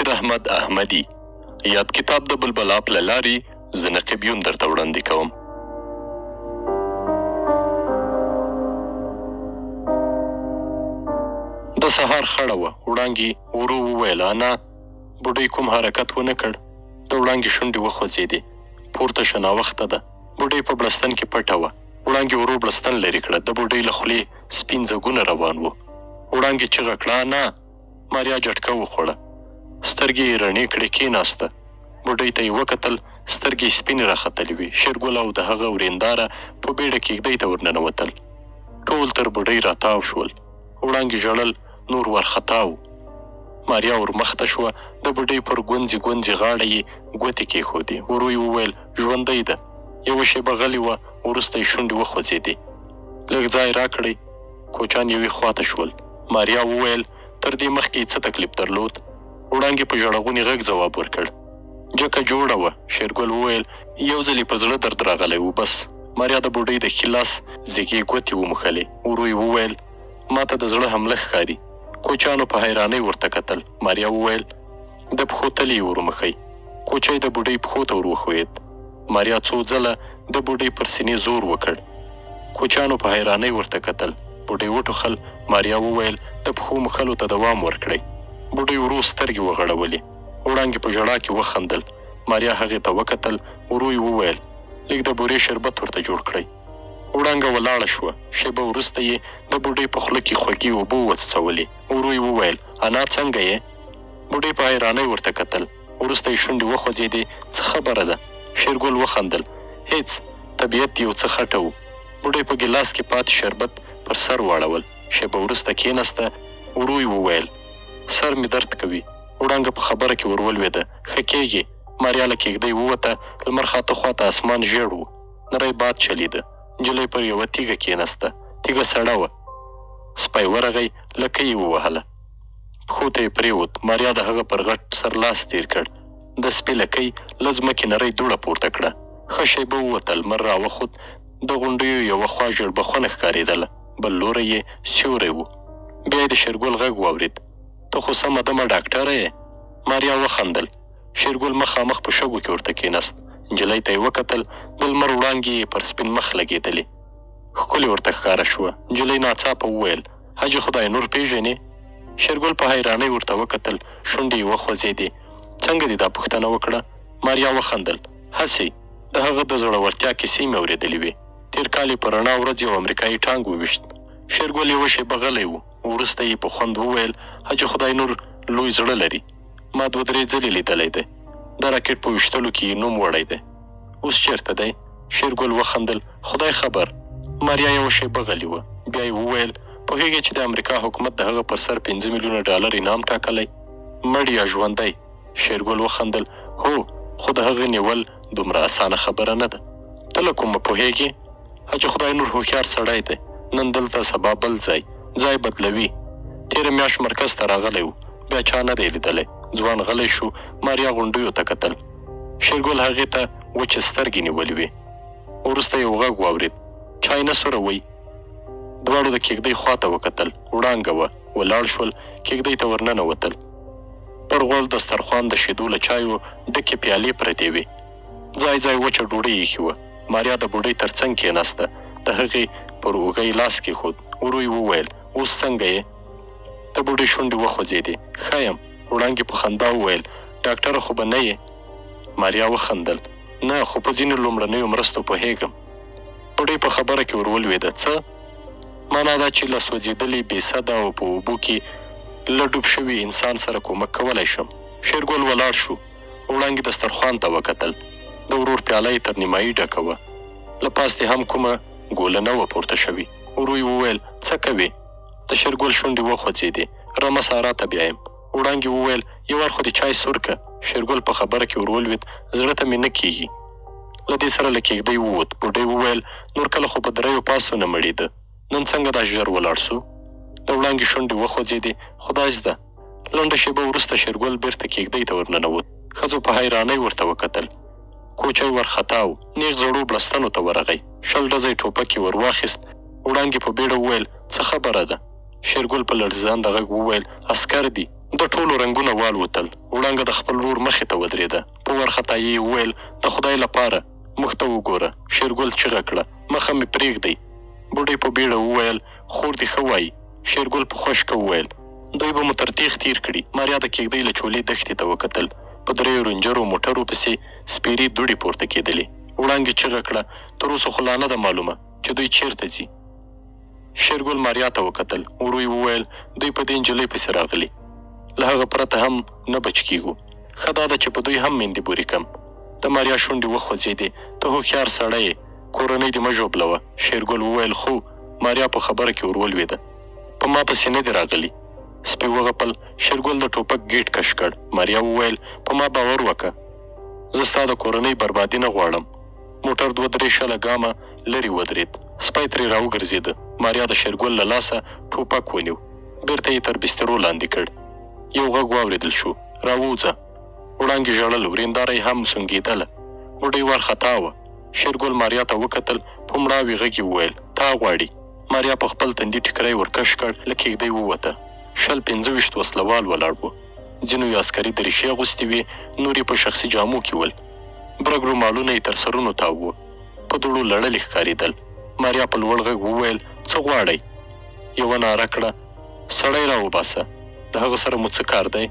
شیر احمد احمدي یاد کتاب د بلبل اپ له لارې زه نقیب یون درته وړاندې کوم. د سهار خړه وه. وړانګې ورو وویل انا. بوډۍ کوم حرکت ونه کړ. د وړانګې شونډې وخوځېدې. پورته شه ناوخته ده. بوډۍ په بړستن کې پټه وه. وړانګې ورو بړستن لرې کړه. د بوډۍ له خولې سپین ځګونه روان وو. وړانګې چیغه کړه انا. ماریا جټکه وخوړه. سترګې یې رڼې کړې کېناسته. بوډۍ ته یې وکتل. سترګې یې سپینې راختلې وې. شېرګل او د هغه ورېنداره په بېړه کېږدۍ ته ورننوتل. ټول تر بوډۍ راتاو شول. وړانګې ژړل. نور وارخطا و. ماریا ورمخته شوه. د بوډۍ پر ګونځې ګونځې غاړه یې ګوتې کېښودې. ورو یې وویل ژوندۍ ده. یوه شېبه غلې وه. وروسته یې شونډې وخوځېدې. لږ ځای راکړئ. کوچیان یوې خواته شول. ماریا وویل تر دې مخکې یې څه تکلیف درلود؟ وړانګې په ژړغوني غږ ځواب ورکړ. جکه جوړه وه. شېرګل وویل یو ځل یې په زړه درد راغلی و بس. ماریا د بوډۍ د ښي لاس زېږې ګوتې وموښلې. ورو یې وویل ما ته د زړه حمله ښکاري. کوچیانو په حیرانۍ ورته کتل. ماریا وویل د پښو تلې یې ورمخئ. کوچی د بوډۍ پښو ته ورښوید. ماریا څو ځله د بوډۍ پر سینې زور وکړ. کوچیانو په حیرانۍ ورته کتل. بوډۍ وټوخل. ماریا وویل د پښو مښلو ته دوام ورکړئ. بوډۍ ورو سترګې وغړولې. وړانګې په ژړا کې وخندل. ماریا هغې ته وکتل. ورو یې وویل لږ د بورې شربت ورته جوړ کړئ. وړانګه ولاړه شوه. شېبه وروسته یې د بوډۍ په خوله کې خوږې اوبه وڅڅولې. ورو یې وویل انا څنګه یې؟ بوډۍ په حیرانۍ ورته کتل. وروسته یې شونډې وخوځېدې. څه خبره ده؟ شېرګل وخندل. هېڅ. طبیعت یو څه خټه و. بوډۍ په ګیلاس کې پاتې شربت پر سر واړول. شېبه وروسته کېناسته. ورو یې وویل سر مې درد کوي. وړانګه په خبره کې ورولوېده. ښه کېږي. ماریا له کېږدۍ ووته. لمر خاته خواته اسمان ژېړ و. نری باد چلیده. نجلۍ پر یوه تیږه کېناسته. تیږه سړه وه. سپی ورغی. لکۍ یې ووهله. پښو ته یې پرېوت. ماریا د هغه پر غټ سر لاس تېر کړ. د سپي لکۍ له ځمکې نرۍ دوړه پورته کړه. ښه شېبه ووته. لمر راوخوت. د غونډیو یوه خوا ژړبخونه ښکارېدله. بل لوری یې سیوری و. بیا یې د شېرګل غږ واورېد. ته خو سمه دمه ډاکټره یې؟ ماریا وخندل. شېرګل مخامخ په شګو کې ورته کېناست. نجلۍ ته یې وکتل. د لمر وړانګې یې پر سپین مخ لګېدلې. ښکلې ورته ښکاره شوه. نجلۍ ناڅاپه وویل حاجي خدای نور پېژنې؟ شېرګل په حیرانۍ ورته وکتل. شونډې یې وخوځېدې. څنګه دې دا پوښتنه وکړه؟ ماریا وخندل. هسې د هغه د زړورتیا کیسې مې اورېدلې وې. تېر کال یې په رڼا ورځ یو امریکایي ټانک وویشت. شېرګل یوه شېبه غلی و. وروسته یې په خوند وویل حاجي خدای نور لوی زړه لري. ما 2-3 ځلې لیدلی دی. دا راکټ په ویشتلو کې یې نوم وړی دی. اوس چېرته دی؟ شېرګل وخندل. خدای خبر. ماریا یوه شېبه غلې وه. بیا یې وویل پوهېږې چې د امریکا حکومت د هغه پر سر $5 میلیونه انعام ټاکلی؟ مړ یا ژوندی؟ شېرګل وخندل. هو خو د هغه نیول دومره اسانه خبره نه ده. ته له کومه پوهېږې؟ حاجي خدای نور هوښیار سړی دی. نن دلته سبا بل ځای. ځای بدلوي. تېره میاشت مرکز ته راغلی و. بیا چا نه دی لیدلی. ځوان غلی شو. ماریا غونډیو ته کتل. شېرګل هغې ته وچې سترګې نیولې وې. وروسته یو غږ واورېد. چای نه سوروئ؟ دواړو د کېږدۍ خواته وکتل. وړانګه وه. ولاړ شول. کېږدۍ ته ورننوتل. پر غول دسترخوان د شیدو له چایو ډکې پیالې پرتې وې. ځای ځای وچه ډوډۍ ایښې وه. ماریا د بوډۍ تر څنګ کېناسته. د هغې پر اوږه لاس کېښود. ورو یې وویل اوس څنګه یې؟ د بوډۍ شونډې وخوځېدې. ښه یم. وړانګې په خندا وویل ډاکټره خو به نه یې؟ ماریا وخندل. نه خو په ځینو لومړنیو مرستو پوهېږم. بوډۍ په خبره کې ورولوېده. څه؟ معنا دا چې له سوځېدلي بې سده او په اوبو کې له ډوب شوي انسان سره کومک کولی شم. شېرګل ولاړ شو. وړانګې دسترخوان ته وکتل. د ورور پیاله یې تر نیمایي ډکه وه. له پاستې هم کومه ګوله نه وه پورته شوې. ورو یې وویل څه کوې؟ د شېرګل شونډې وخوځېدې. رمه سارا ته بیایم. وړانګې وویل یو وار خو دې چای سور که. شېرګل په خبره کې ورولوېد. زړه ته مې نه کېږي. له دې سره له کېږدۍ ووت. بوډۍ وویل نور کله خو په دریو پاسو نه مړېده. نن څنګه دا ژر ولاړ سو؟ د وړانګې شونډې وخوځېدې. خدای زده. لنډه شېبه وروسته شېرګل بېرته کېږدۍ ته ورننوت. ښځو په حیرانۍ ورته وکتل. کوچی ورخطا و. نیغ زړو بړستنو ته ورغی. 20 ډزی ټوپک یې ور واخیست. وړانګې په بېړه وویل څه خبره ده؟ شېرګل په لړزانده غږ وویل عسکر دي. د ټولو رنګونه والوتل. وړانګه د خپل ورور مخې ته ودرېده. په وارخطایي یې وویل د خدای لپاره موږ ته وګوره. شېرګل چیغه کړه مخه مې پرېږدئ. بوډۍ په بیړه وویل خور دې ښه وایي. شېرګل په خوشکه وویل دوی به مو تر تیغ تیر کړي. ماریا د کېږدۍ له چولې دښتې ته وکتل. په دریو رنجرو موټرو پسې سپېرې دوړې پورته کېدلې. وړانګې چیغه کړه تر اوسه خو لا نه ده معلومه چې دوی چیرته ځي. شېرګل ماریا ته وکتل. ورو یې وویل دوی په دې نجلۍ پسې راغلي. له هغه پرته هم نه بچ کېږو. ښه دا ده چې په دوی هم میندې بورې کم. د ماریا شونډې وخوځېدې. ته هوښیار سړی یې. کورنۍ دې مه ژوبلوه. شېرګل وویل خو ماریا په خبره کې ور ولوېده. په ما پسې نه دي راغلي. سپي وغپل. شېرګل د ټوپک ګېټ کش کړ. ماریا وویل په ما باور وکړه. زه ستا د کورنۍ بربادي نه غواړم. موټر 2-3 شله ګامه لرې ودرېد. سپی ترې راوګرځېده. ماریا د شېرګل له لاسه ټوپک ونیو. بېرته یې تر بسترو لاندې کړ. یو غږ واورېدل شو راووځه. وړانګې ژړل. ورېنداره یې هم سونګېدله. بوډۍ وارخطا وه. شېرګل ماریا ته وکتل. په مړاوي غږ یې وویل تا غواړي. ماریا په خپل تندي ټیکری ورکش کړ. له کېږدۍ ووته. 25 وسلوال ولاړ وو. ځینو یې عسکري دریشۍ اغوستې وې. نور یې په شخصي جامو کې ول. برګ رومالونه یې تر سرونو تاو وو. په دوړو لړلې ښکارېدل. ماریا په لوړ غږ وویل څه غواړئ؟ یوه ناره کړه سړی راوباسه. د هغه سره مو څه کار دی؟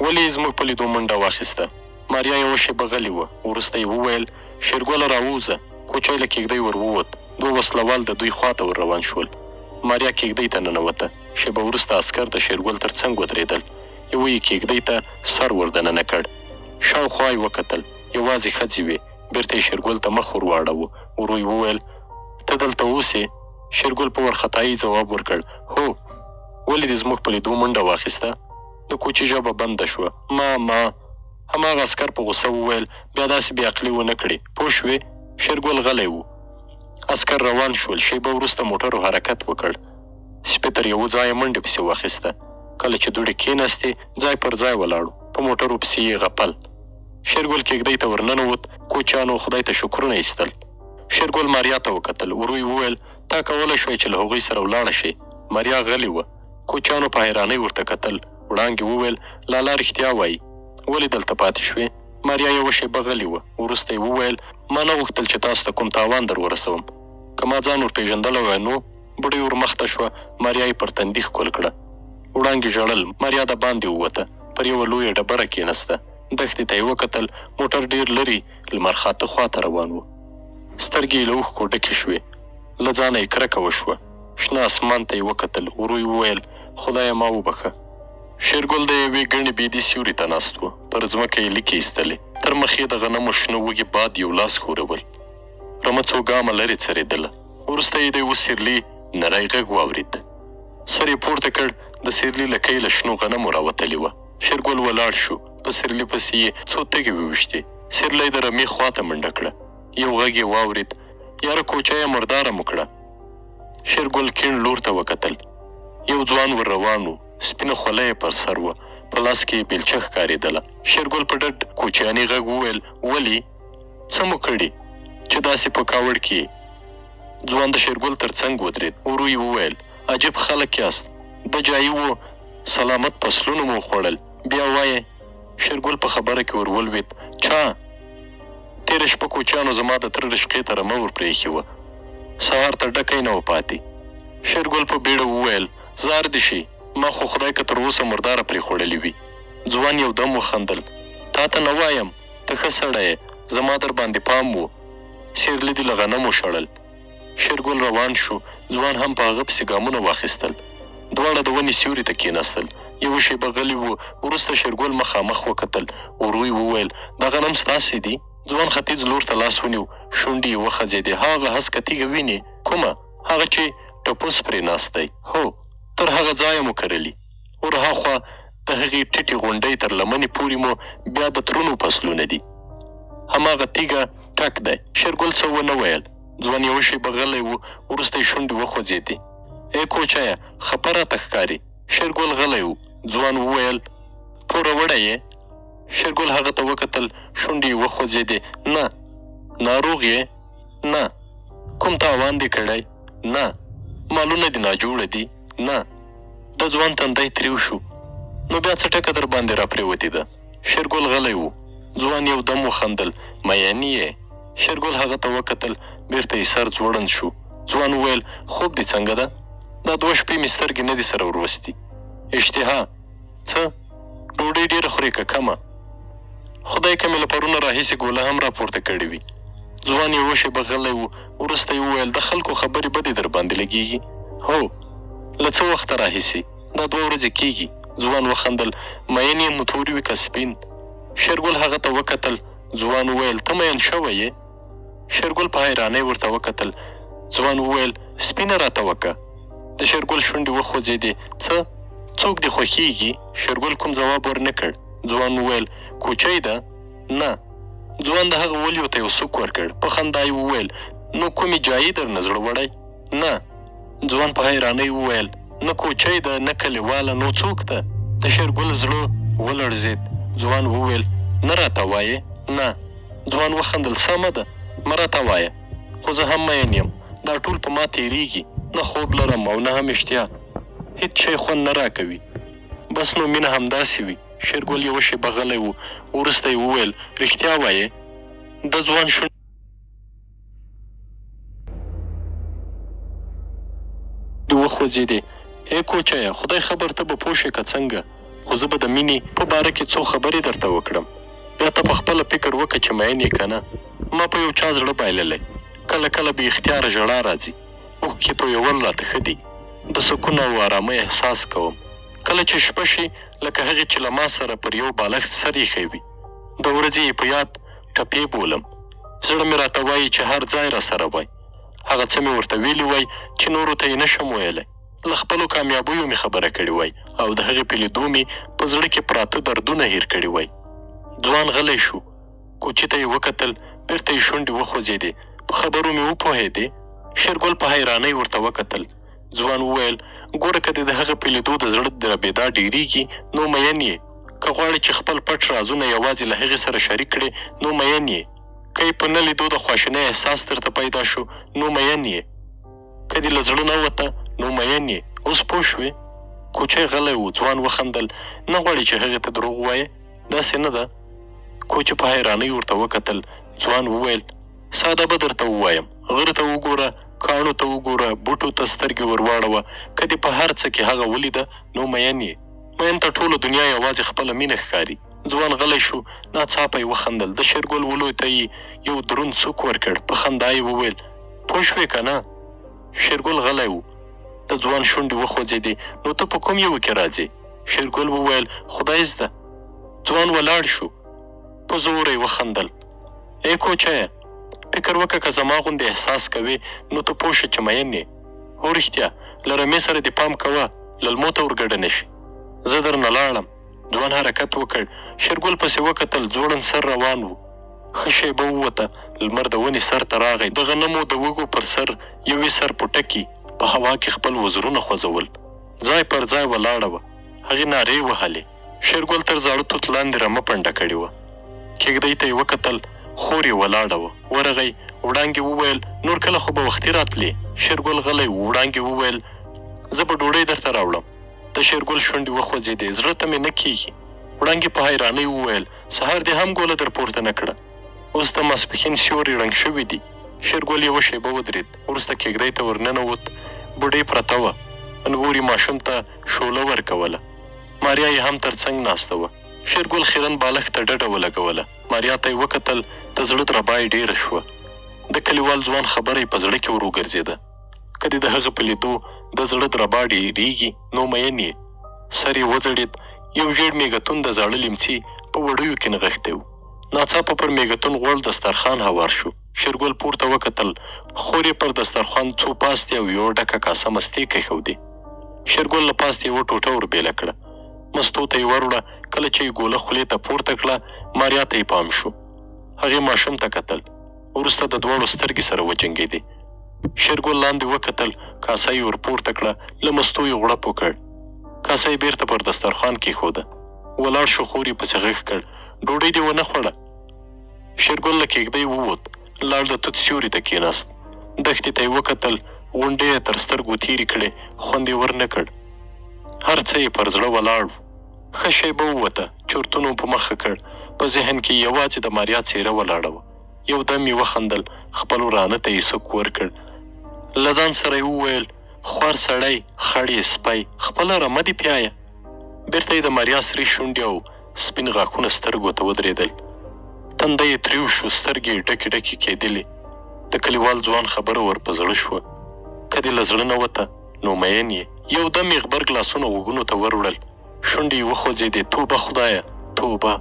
ولې یې زموږ په لیدو منډه واخیسته؟ ماریا یوه شېبه غلې وه. وروسته یې وویل شېرګله راووځه. کوچی له کېږدۍ ور ووت. 2 وسلوال د دوی خواته ور روان شول. ماریا کېږدۍ ته ننوته. شېبه وروسته عسکر د شېرګل تر څنګ ودرېدل. یوه یې کېږدۍ ته سر ور دننه کړ. شاوخوا یې وکتل. یوازې ښځې وې. بېرته یې شېرګل ته مخ ور واړاوه. ورو یې وویل ته دلته اوسې؟ شېرګل په وارخطایي ځواب ورکړ هو. ولې دې زموږ په لیدو منډه واخیسته؟ د کوچي ژبه بنده شوه. ما هماغه عسکر په غوسه وویل بیا داسې بې عقلي ونه کړې پوه شوې. شېرګل غلی و. عسکر روان شول. شېبه وروسته موټرو حرکت وکړ. سپي تر یوه ځایه منډې پسې واخیسته. کله چې دوړې کېناستې ځای پر ځای ولاړو. په موټرو پسې یې غپل. شېرګل کېږدۍ ته ورننوت. کوچیانو خدای ته شکرونه ایستل. شېرګل ماریا ته وکتل. ورو یې وویل تا کولی شوی چې له هغوی سره ولاړه شې؟ ماریا غلې وه. کوچیانو په حیرانۍ ورته کتل. وړانګې وویل لالا رښتیا وایي. ولې دلته پاتې شوې؟ ماریا یوه شېبه غلې وه. وروسته یې وویل ما نه غوښتل چې تاسو ته کوم تاوان در ورسوم. که ما ځان ور پېژندلی وای نو. بوډۍ ورمخته شوه. ماریا یې پر تندي ښکل کړه. وړانګې ژړل. ماریا د باندې ووته. پر یوه لویه ډبره کېناسته. دښتې ته یې وکتل. موټر ډېر لرې لمر خاته خواته روان و. سترګې یې له اوښکو ډکې شوې. له ځانه یې کرکه وشوه. شنه اسمان ته یې وکتل. ورو یې وویل خدایه ما وبښه. شېرګل د یوې ګڼې بېدي سیوري ته ناست و. پر ځمکه یې لیکې ایستلې. تر مخ یې د غنمو شنه وږي باد یو لاس ښورول. رمه څو ګامه لرې څرېدله. وروسته یې د یوه سیرلي نری غږ واورېد. سر یې پورته کړ. د سیرلي لکۍ له شنو غنمو راوتلې وه. شېرګل ولاړ شو. په سیرلي پسې یې څو تږې وویشتې. سیرلی د رمې خواته منډه کړه. یو غږ یې واورېد یاره کوچیه مرداره مو کړه. شېرګل کیڼ لور ته وکتل. یو ځوان ور روان و. سپینه خوله یې پر سر وه. په لاس کې یې بیلچه ښکارېدله. شېرګل په ډډ کوچیاني غږ وویل ولې څه مو کړي چې داسې په کاوړ کې یې؟ ځوان د شېرګل تر څنګ ودرېد. ورو یې وویل عجیب خلک یاست. د جایي و سلامت فصلونه مو خوړل بیا وایې. شېرګل په خبره کې ور ولوېد چا؟ تېره شپه کوچیانو زما د تره رشقې ته رمه ور پرېښې وه. سهار ته ډکی نه و پاتې. شېرګل په بیړه وویل زار دې شي. ما خو خدای که تر اوسه مرداره پرې خوړلې وي. ځوان یو دم وخندل. تا ته نه وایم ته ښه سړی یې. زما در باندې پام و. سیرلي دې له غنمو شړل. شېرګل روان شو. ځوان هم په هغه پسې ګامونه واخیستل. دواړه د ونې سیوري ته کېناستل. یوه شېبه غلي وو. وروسته شېرګل مخامخ وکتل. ورو یې وویل دا غنم ستاسې دي؟ ځوان ختیځ لور ته لاس ونیو. شونډې یې وخځېدې. هغه هسکه تیږه وینې؟ کومه؟ هغه چې ټپوس پرې ناست دی. هو تر هغه ځایه مو کرلي. ورهاخوا د هغې ټیټې غونډۍ تر لمنې پورې مو بیا د ترونو فصلونه دي. هماغه تیږه ټک دی. شېرګل څه ونه ویل. ځوان یوه شېبه غلی و. وروسته یې شونډې وخوځېدې. ای کوچیه خپه راته ښکاري. شېرګل غلی و. ځوان وویل پوره وړی یې؟ شېرګل هغه ته وکتل. شونډې یې وخوځېدې. نه. ناروغ یې؟ نه. کوم تاوان دې کړی؟ نه. مالونه دې ناجوړه دي؟ نه. د ځوان تندی تریو شو. نو بیا څه ټکه در باندې راپرېوتې ده؟ شېرګل غلی و. ځوان یو دم وخندل. مینې یې؟ شېرګل هغه ته وکتل. بېرته یې سر ځوړند شو. ځوان وویل خوب دې څنګه ده؟ دا 2 شپې مې سترګې نه دي سره وروستي. اشتها؟ څه؟ ډوډۍ ډېره خورې که کمه؟ خدای که مې له پرونه راهیسې ګوله هم راپورته کړې وي. ځوان یې 1 شېبه غلی و. وروسته یې وویل د خلکو خبرې بدې در باندې لګېږي؟ هو. له څه وخته راهیسې؟ دا 2 ورځې کېږي. ځوان وخندل. مین یې نو تور وي که سپین؟ شېرګل هغه ته وکتل. ځوان وویل ته مین شوی یې؟ شېرګل په حیرانۍ ورته وکتل. ځوان وویل سپینه راته وکه. د شېرګل شونډې وخوځېدې. څه؟ څوک دې خوښېږي؟ شېرګل کوم ځواب ورنه کړ. ځوان وویل کوچۍ ده؟ نه. ځوان د هغه ولیو ته یو سوک ورکړ. په خندا یې وویل نو کومې جایي در نه زړه وړی؟ نه. ځوان په حیرانۍ وویل نه کوچۍ ده نه کلیواله نو څوک ده؟ د شېرګل زړه ولړزېد. ځوان وویل نه راته وایې؟ نه. ځوان وخندل. سمه ده مه راته وایه. خو زه هم مین یم. دا ټول په ما تېرېږي. نه خوب لرم او نه هم اشتیا. هېڅ شی خوند نه راکوي. بس نو مینه همداسې وي. شېرګل 1 شېبه غلی و. وروسته یې وویل رښتیا وایې؟ د ځوان شونډې وخوځېدې. ای کوچیه خدای خبر ته به پوه شې که څنګه؟ خو زه به د مینې په باره کې څو خبرې درته وکړم. بیا ته په خپله فکر وکړه چې مین یې که نه. ما په یو چا زړه بایللی. کله کله بې اختیاره ژړا راځي. اوښکې تویول راته ښه دي. د سکون او آرامۍ احساس کوم. کله چې شپه شي لکه هغې چې له ما سره پر یو بالښت سر ایښی وي. د ورځې یې په یاد ټپې بولم. زړه مې راته وایي چې هر ځای را سره وای. هغه څه مې ورته ویلي وای چې نورو ته یې نشم ویلی. له خپلو کامیابیو مې خبره کړې وای او د هغې په لیدو مې په زړه کې پراته دردونه هیر کړي وای. ځوان غلی شو. کوچي ته یې وکتل. بېرته یې شونډې وخوځېدې. په خبرو مې وپوهېدې؟ شېرګل په حیرانۍ ورته وکتل. ځوان وویل ګوره که دې د هغه په لیدو د زړه دربېدا ډېرېږي نو مین یې. که غواړې چې خپل پټ رازونه یوازې له هغې سره شریک کړې نو مین یې. که یې په نه لیدو د خواشینۍ احساس درته پیدا شو نو مین یې. که دې له زړه نه وته نو مین یې. اوس پوه شوې؟ کوچی غلی و. ځوان وخندل. نه غواړې چې هغې ته دروغ ووایې؟ داسې نه ده. کوچي په حیرانۍ ورته وکتل. ځوان وویل ساده به درته ووایم. غره ته وګوره، کاڼو ته وګوره، بوټو ته سترګې ورواړوه. که دې په هر څه کې هغه ولیده نو مین یې. مین ته ټوله دنیا یوازې خپله مینه ښکاري. ځوان غلی شو. ناڅاپه یې وخندل. د شېرګل ولو ته یې یو دروند سوک ورکړ. په خندا یې وویل پوه شوې که نه؟ شېرګل غلی و. د ځوان شونډې وخوځېدې. نو ته په کوم یوه کې راځې؟ شېرګل وویل خدای زده. ځوان ولاړ شو. په زوره یې وخندل. ای کوچیه فکر وکړه که زما غوندې احساس کوې نو ته پوه شه چې مین یې. هو رښتیا له رمې سره دې پام کوه للمو ته ورګډه نه شي. زه درنه لاړم. ځوان حرکت وکړ. شېرګل پسې وکتل. ځوړند سر روان و. ښه شېبه ووته. لمر د ونې سر ته راغی. د غنمو د وږو پر سر یوې سرپوټکي په هوا کې خپل وزرونه خوځول. ځای پر ځای ولاړه وه. هغې نارې وهلې. شېرګل تر زاړه توت لاندې رمه پنډه کړې وه. کېږدۍ ته یې وکتل. خور یې ولاړه وه. ورغی. وړانګې وویل نور کله خو به وختي راتلې. شېرګل غلی و. وړانګې وویل زه به ډوډۍ درته راوړم. د شېرګل شونډې وخوځېدې. زړه ته مې نه کېږي. وړانګې په حیرانۍ وویل سهار دې هم ګوله در پورته نه کړه. اوس د ماسپښین سیوري ړنګ شوي دي. شېرګل 1 شېبه ودرېد. وروسته کېږدۍ ته ورننوت. بوډۍ پرته وه. انګور یې ماشوم ته شوله ورکوله. ماریا یې هم تر څنګ ناسته وه. شېرګل خیرن بالښت ته ډډه ولګوله. ماریا ته یې وکتل. د زړه دربا یې ډېره شوه. د کلیوال ځوان خبره یې په زړه کې ور وګرځېده. که دې د هغه په لیدو د زړه دربا ډېرېږي نو مین یې. سر یې وځړېد. یو ژېړ مېږتون د زاړه لیمڅي په وړیو کې نغښتی و. ناڅاپه پر مېږتون غوړ دسترخوان هوار شو. شېرګل پورته وکتل. خور یې پر دسترخوان څو پاستې او یوه ډکه کاسه مستې کېښودې. شېرګل له پاستې یوه ټوټه وربېله کړه. مستو ته یې وروړه. کله چې یې ګوله خولې ته پورته کړه ماریا ته یې پام شو. هغې ماشوم ته کتل. وروسته د دواړو سترګې سره وجنګېدې. شېرګل لاندې وکتل. کاسه یې ورپورته کړه. له مستو یې غوړپ وکړ. کاسه یې بېرته پر دسترخوان کېښوده. ولاړ شو. خور یې پسې غږ کړ ډوډۍ دې ونه خوړه. شېرګل له کېږدۍ ووت. لاړ د توت سیوري ته کېناست. دښتې ته یې وکتل. غونډۍ یې تر سترګو تېرې کړې. خوند یې ورنه کړ. هر څه یې پر زړه ولاړ و. ښه شیبه ووته، چورتونو په مخه کړ. په ذهن کې یوازې د ماریا څېره ولاړه وه. یو دم یې وخندل، خپل ورانه ته یې سوک ورکړ. له ځان سره یې وویل: خوار سړی، خړ یې سپی، خپله رمه دې پیایه. بېرته یې د ماریا سرې شونډې او سپین غاښونه سترګو ته ودرېدل. تنده یې تریو شو، سترګې یې ډکې ډکې کېدلې. د کلیوال ځوان خبره ور په زړه شوه. که دې له زړه نه وته نو مین یې. یو دم یې غبرګ لاسونه غوږونو ته وروړل. شونډې یې وخوځېدې. توبه خدایه، توبه.